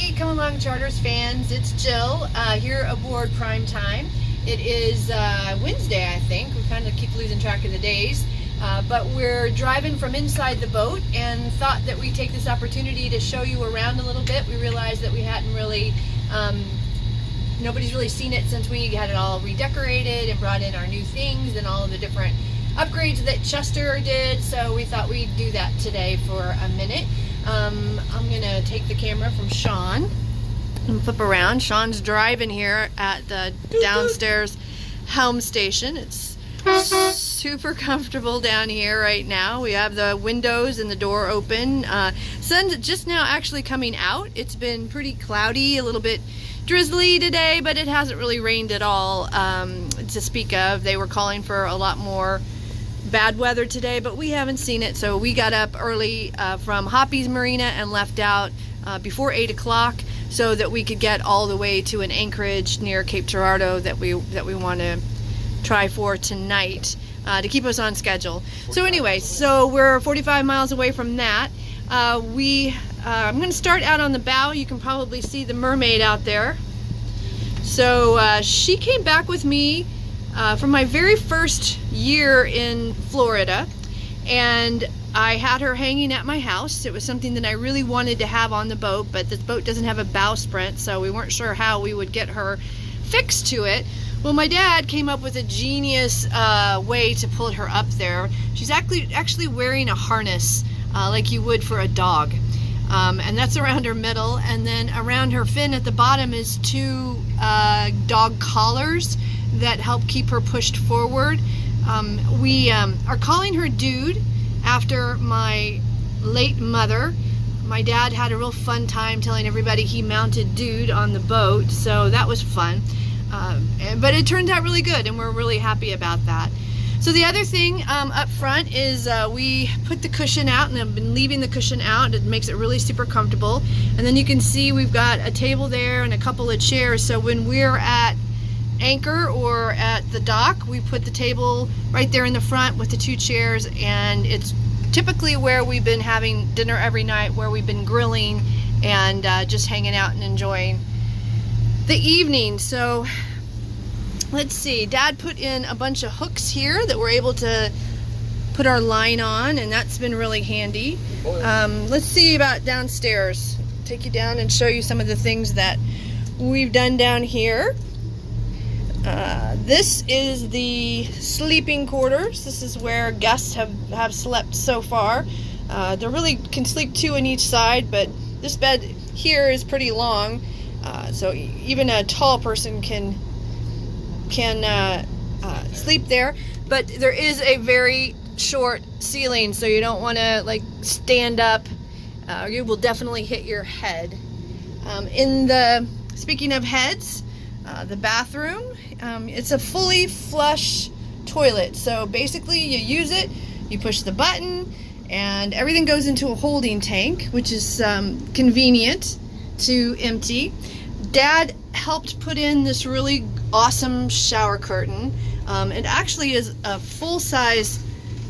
Hey, come along Charters fans, it's Jill here aboard Prime Time. It is Wednesday, I think. We kind of keep losing track of the days, but we're driving from inside the boat and thought that we'd take this opportunity to show you around a little bit. We realized that we hadn't really, nobody's really seen it since we had it all redecorated and brought in our new things and all of the different upgrades that Chester did, so we thought we'd do that today for a minute. I'm gonna take the camera from Sean and flip around. Sean's driving here at the downstairs helm station. It's super comfortable down here right now. We have the windows and the door open. Sun's just now actually coming out. It's been pretty cloudy, a little bit drizzly today, but it hasn't really rained at all to speak of. They were calling for a lot more bad weather today, but we haven't seen it, so we got up early from Hoppy's Marina and left out before 8 o'clock so that we could get all the way to an anchorage near Cape Girardeau that we want to try for tonight to keep us on schedule. So anyway, so we're 45 miles away from that. I'm going to start out on the bow. You can probably see the mermaid out there. So she came back with me from my very first year in Florida, and I had her hanging at my house. It was something that I really wanted to have on the boat, but this boat doesn't have a bowsprit, so we weren't sure how we would get her fixed to it. Well, my dad came up with a genius way to pull her up there. She's actually wearing a harness like you would for a dog, and that's around her middle, and then around her fin at the bottom is two dog collars that help keep her pushed forward. We are calling her Dude after my late mother. My dad had a real fun time telling everybody he mounted Dude on the boat, so that was fun. But it turned out really good, and we're really happy about that. So the other thing up front is we put the cushion out, and I've been leaving the cushion out. It makes it really super comfortable. And then you can see we've got a table there and a couple of chairs, so when we're at anchor or at the dock, we put the table right there in the front with the two chairs, and it's typically where we've been having dinner every night, where we've been grilling and just hanging out and enjoying the evening. So let's see, Dad put in a bunch of hooks here that we're able to put our line on, and that's been really handy. Let's see about downstairs. Take you down and show you some of the things that we've done down here. This is the sleeping quarters. This is where guests have slept so far. They really can sleep two on each side, but this bed here is pretty long, so even a tall person can sleep there. But there is a very short ceiling, so you don't want to like stand up. You will definitely hit your head. Speaking of heads, the bathroom, it's a fully flush toilet, so basically you use it, you push the button, and everything goes into a holding tank, which is convenient to empty. Dad helped put in this really awesome shower curtain. It actually is a full-size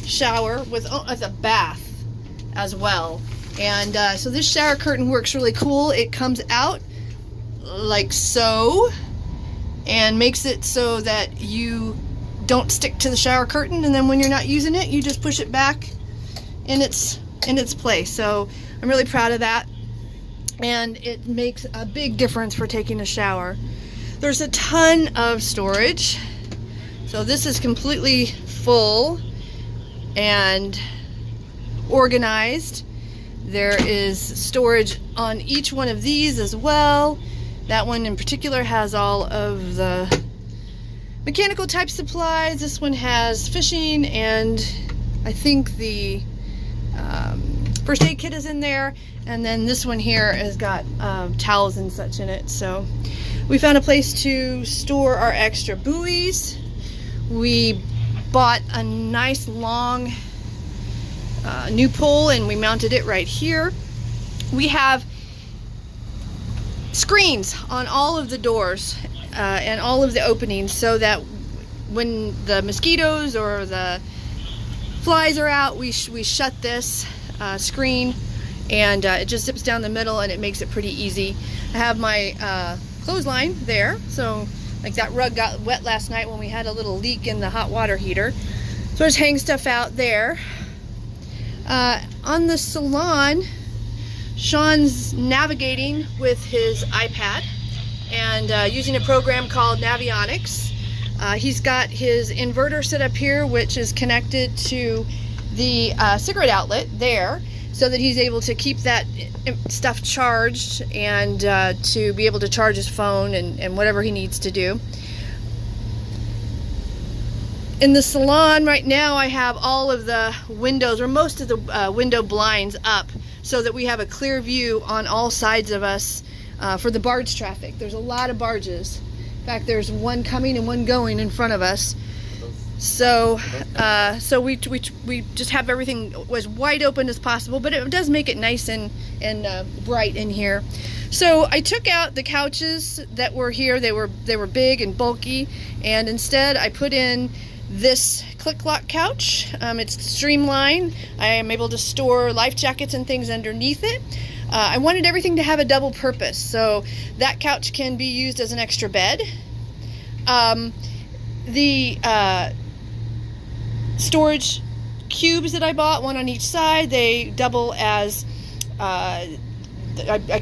shower with a bath as well, and so this shower curtain works really cool. It comes out like so and makes it so that you don't stick to the shower curtain, and then when you're not using it, you just push it back in its place. So I'm really proud of that, and it makes a big difference for taking a shower. There's a ton of storage, so this is completely full and organized. There is storage on each one of these as well. That one in particular has all of the mechanical type supplies. This one has fishing, and I think the first aid kit is in there. And then this one here has got towels and such in it. So we found a place to store our extra buoys. We bought a nice long new pole, and we mounted it right here. We have screens on all of the doors and all of the openings, so that when the mosquitoes or the flies are out, we shut this screen and it just zips down the middle and it makes it pretty easy. I have my clothesline there, so like that rug got wet last night when we had a little leak in the hot water heater, so I just hang stuff out there. On the salon, Sean's navigating with his iPad and using a program called Navionics. He's got his inverter set up here, which is connected to the cigarette outlet there, so that he's able to keep that stuff charged and to be able to charge his phone and whatever he needs to do. In the salon right now, I have all of the windows, or most of the window blinds up, so that we have a clear view on all sides of us for the barge traffic. There's a lot of barges. In fact, there's one coming and one going in front of us. So we just have everything as wide open as possible, but it does make it nice and bright in here. So I took out the couches that were here. They were big and bulky, and instead I put in this click lock couch. It's streamlined. I am able to store life jackets and things underneath it. I wanted everything to have a double purpose, so that couch can be used as an extra bed. The storage cubes that I bought, one on each side, they double as I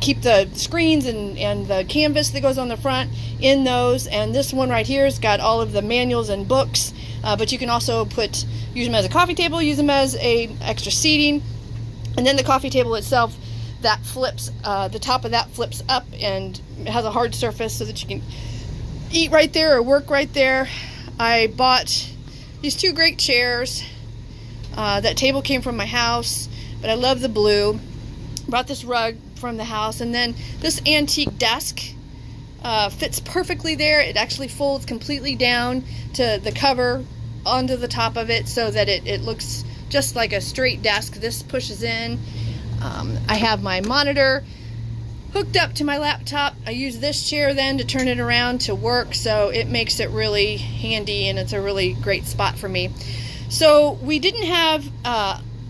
keep the screens and the canvas that goes on the front in those, and this one right here has got all of the manuals and books, but you can also use them as a coffee table, use them as a extra seating. And then the coffee table itself, that flips, the top of that flips up and it has a hard surface so that you can eat right there or work right there. I bought these two great chairs. That table came from my house, but I love the blue. Brought this rug from the house, and then this antique desk fits perfectly there. It actually folds completely down to the cover onto the top of it, so that it looks just like a straight desk. This pushes in. I have my monitor hooked up to my laptop. I use this chair then to turn it around to work, so it makes it really handy, and it's a really great spot for me. So we didn't have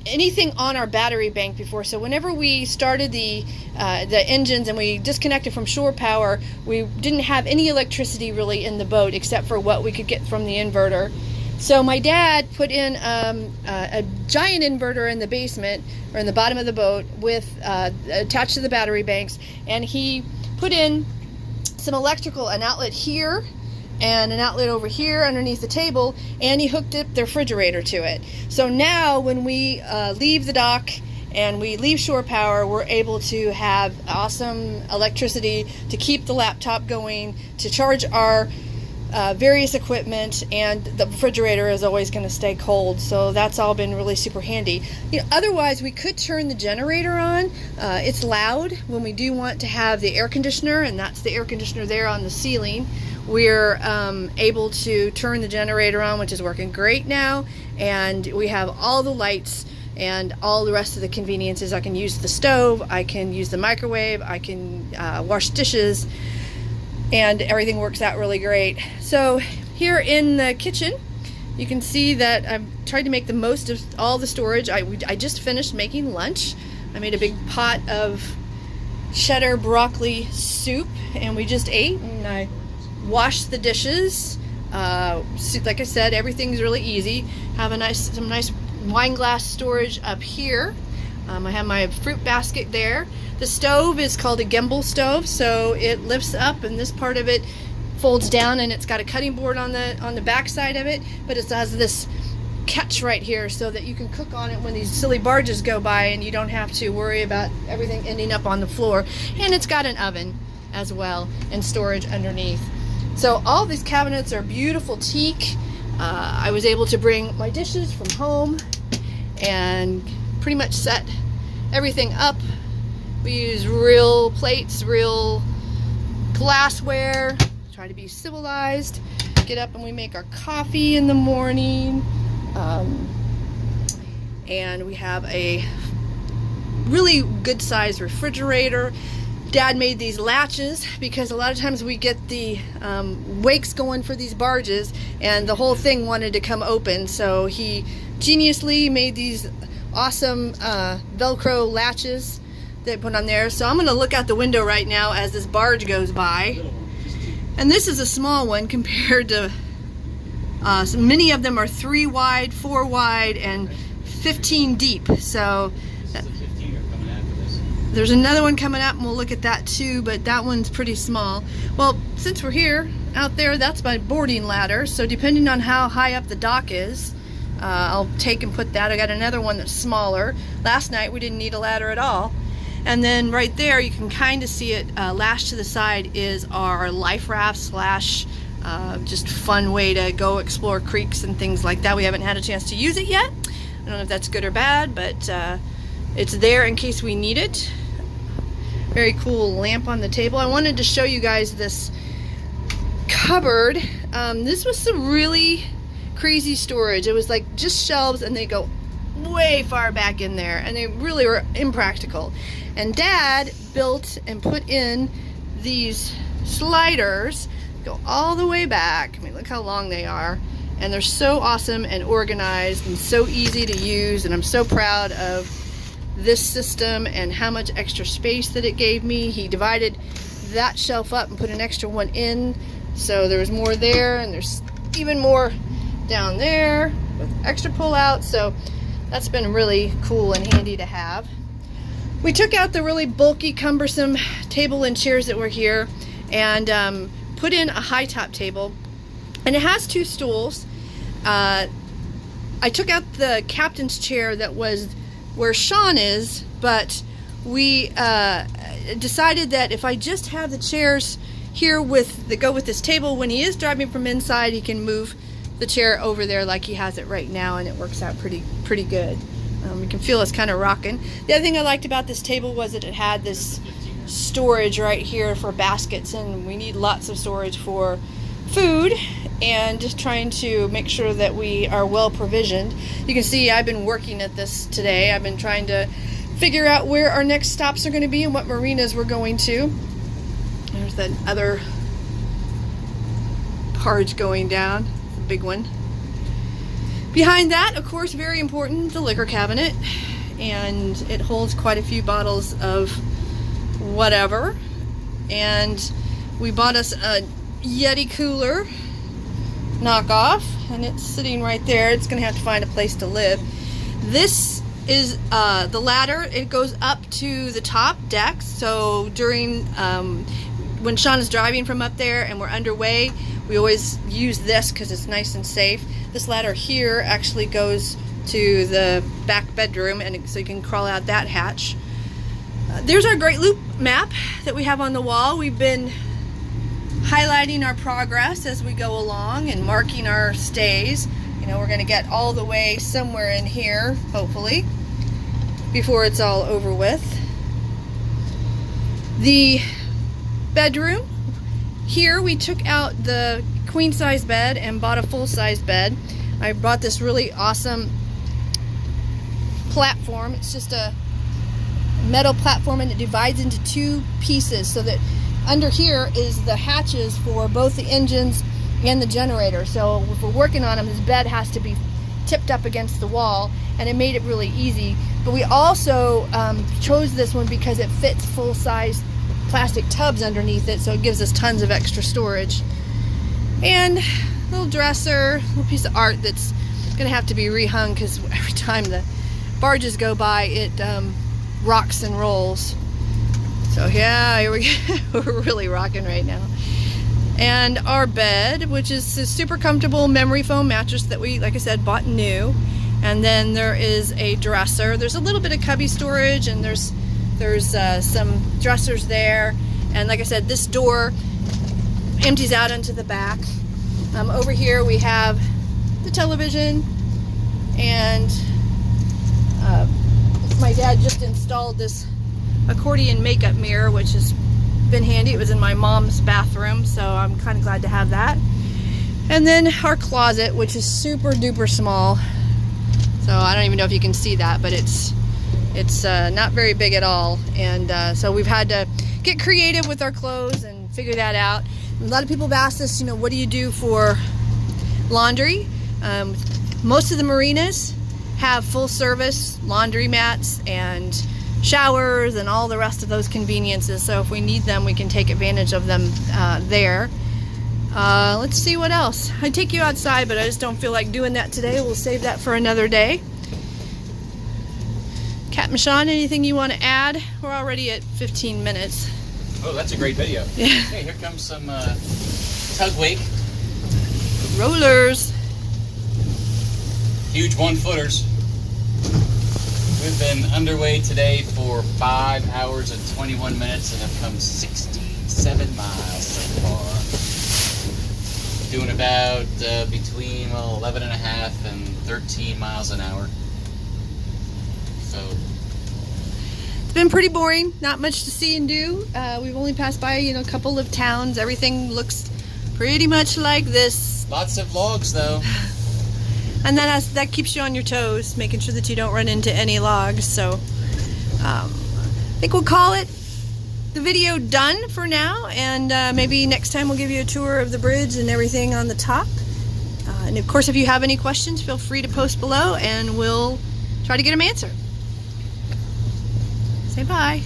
anything on our battery bank before, so whenever we started the engines and we disconnected from shore power, we didn't have any electricity really in the boat except for what we could get from the inverter. So my dad put in a giant inverter in the basement, or in the bottom of the boat, with attached to the battery banks, and he put in some electrical, an outlet here and an outlet over here underneath the table, and he hooked up the refrigerator to it. So now when we leave the dock and we leave shore power, we're able to have awesome electricity to keep the laptop going, to charge our various equipment, and the refrigerator is always going to stay cold. So that's all been really super handy. Otherwise we could turn the generator on. It's loud when we do want to have the air conditioner, and that's the air conditioner there on the ceiling. We're able to turn the generator on, which is working great now, and we have all the lights and all the rest of the conveniences. I can use the stove, I can use the microwave, I can wash dishes, and everything works out really great. So here in the kitchen, you can see that I've tried to make the most of all the storage. I just finished making lunch. I made a big pot of cheddar broccoli soup, and we just ate, and I washed the dishes. Like I said, everything's really easy. Have some nice wine glass storage up here. I have my fruit basket there. The stove is called a gimbal stove, so it lifts up, and this part of it folds down, and it's got a cutting board on the back side of it, but it has this catch right here so that you can cook on it when these silly barges go by, and you don't have to worry about everything ending up on the floor. And it's got an oven as well, and storage underneath. So all these cabinets are beautiful teak. I was able to bring my dishes from home and pretty much set everything up. We use real plates, real glassware, try to be civilized. Get up and we make our coffee in the morning. And we have a really good sized refrigerator. Dad made these latches because a lot of times we get the wakes going for these barges, and the whole thing wanted to come open, so he geniusly made these awesome Velcro latches they put on there. So I'm going to look out the window right now as this barge goes by. And this is a small one compared to so many of them are 3 wide, 4 wide, and 15 deep. So there's another one coming up, and we'll look at that too, but that one's pretty small. Well, since we're here, out there, that's my boarding ladder. So depending on how high up the dock is, I'll take and put that. I got another one that's smaller. Last night we didn't need a ladder at all. And then right there, you can kind of see it lashed to the side is our life raft slash just fun way to go explore creeks and things like that. We haven't had a chance to use it yet. I don't know if that's good or bad, but it's there in case we need it. Very cool lamp on the table. I wanted to show you guys this cupboard. This was some really crazy storage. It was like just shelves, and they go way far back in there, and they really were impractical. And Dad built and put in these sliders, go all the way back. I mean, look how long they are, and they're so awesome and organized and so easy to use, and I'm so proud of this system and how much extra space that it gave me. He divided that shelf up and put an extra one in, so there was more there, and there's even more down there with extra pull out. So that's been really cool and handy to have. We took out the really bulky, cumbersome table and chairs that were here and put in a high top table, and it has 2 stools. I took out the captain's chair that was where Sean is, but we decided that if I just have the chairs here go with this table, when he is driving from inside, he can move the chair over there like he has it right now, and it works out pretty good. You can feel it's kind of rocking. The other thing I liked about this table was that it had this storage right here for baskets, and we need lots of storage for food and just trying to make sure that we are well provisioned. You can see I've been working at this today. I've been trying to figure out where our next stops are going to be and what marinas we're going to. There's that other barge going down, a big one. Behind that, of course, very important, the liquor cabinet, and it holds quite a few bottles of whatever. And we bought us a Yeti cooler knockoff, and it's sitting right there. It's gonna have to find a place to live. This is the ladder. It goes up to the top deck, so during when Sean is driving from up there and we're underway, we always use this because it's nice and safe. This ladder here actually goes to the back bedroom, and so you can crawl out that hatch. There's our Great Loop map that we have on the wall. We've been highlighting our progress as we go along and marking our stays. You know, we're going to get all the way somewhere in here, hopefully, before it's all over with. The bedroom. Here we took out the queen size bed and bought a full size bed. I bought this really awesome platform. It's just a metal platform, and it divides into 2 pieces, so that under here is the hatches for both the engines and the generator. So if we're working on them, this bed has to be tipped up against the wall, and it made it really easy. But we also chose this one because it fits full-size plastic tubs underneath it, so it gives us tons of extra storage. And a little dresser, a little piece of art that's gonna have to be rehung because every time the barges go by, it rocks and rolls. So yeah, here we go. We're really rocking right now. And our bed, which is a super comfortable memory foam mattress that we, like I said, bought new. And then there is a dresser. There's a little bit of cubby storage, and there's some dressers there. And like I said, this door empties out into the back. Over here we have the television, and my dad just installed this accordion makeup mirror, which has been handy. It was in my mom's bathroom, so I'm kind of glad to have that. And then our closet, which is super duper small. So I don't even know if you can see that, but it's not very big at all. And so we've had to get creative with our clothes and figure that out. A lot of people have asked us, you know, what do you do for laundry? Most of the marinas have full service laundry mats and showers and all the rest of those conveniences. So if we need them, we can take advantage of them there. Let's see what else. I'd take you outside, but I just don't feel like doing that today. We'll save that for another day. Captain Sean, anything you want to add? We're already at 15 minutes. Oh, that's a great video. Yeah. Hey, here comes some tug wake. Rollers. Huge 1-footers. We've been underway today for 5 hours and 21 minutes and have come 67 miles so far. Doing about between 11 and a half and 13 miles an hour. So it's been pretty boring. Not much to see and do. We've only passed by, a couple of towns. Everything looks pretty much like this. Lots of logs, though. And that keeps you on your toes, making sure that you don't run into any logs. So I think we'll call it the video done for now, and maybe next time we'll give you a tour of the bridge and everything on the top. And of course, if you have any questions, feel free to post below and we'll try to get them answered. Say bye.